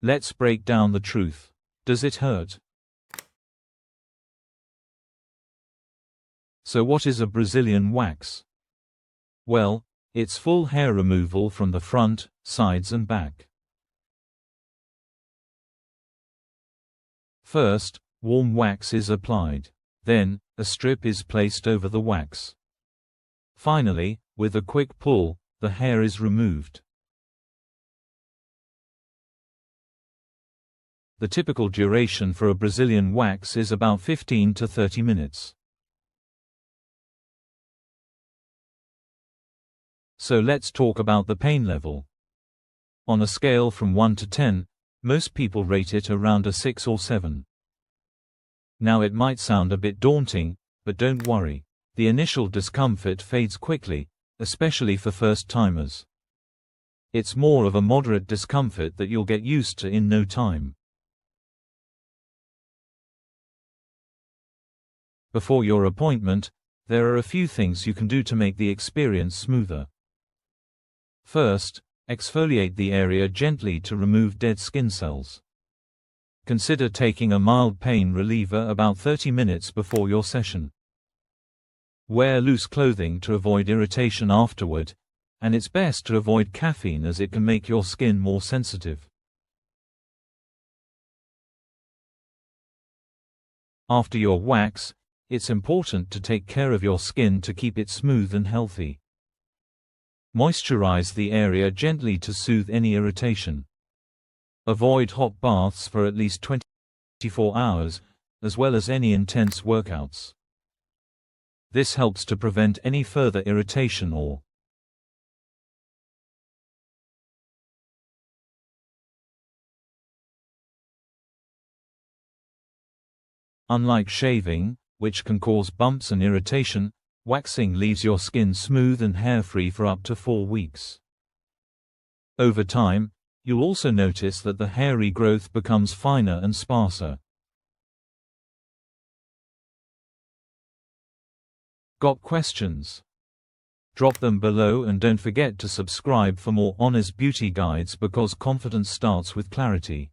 Let's break down the truth. Does it hurt? So what is a Brazilian wax? Well, it's full hair removal from the front, sides and back. First, warm wax is applied. Then, a strip is placed over the wax. Finally, with a quick pull, the hair is removed. The typical duration for a Brazilian wax is about 15 to 30 minutes. So let's talk about the pain level. On a scale from 1 to 10, most people rate it around a 6 or 7. Now it might sound a bit daunting, but don't worry. The initial discomfort fades quickly, especially for first-timers. It's more of a moderate discomfort that you'll get used to in no time. Before your appointment, there are a few things you can do to make the experience smoother. First, exfoliate the area gently to remove dead skin cells. Consider taking a mild pain reliever about 30 minutes before your session. Wear loose clothing to avoid irritation afterward, and it's best to avoid caffeine as it can make your skin more sensitive. After your wax, it's important to take care of your skin to keep it smooth and healthy. Moisturize the area gently to soothe any irritation. Avoid hot baths for at least 24 hours, as well as any intense workouts. This helps to prevent any further irritation or Unlike shaving, which can cause bumps and irritation, waxing leaves your skin smooth and hair-free for up to 4 weeks. Over time, you'll also notice that the hair regrowth becomes finer and sparser. Got questions? Drop them below and don't forget to subscribe for more honest beauty guides because confidence starts with clarity.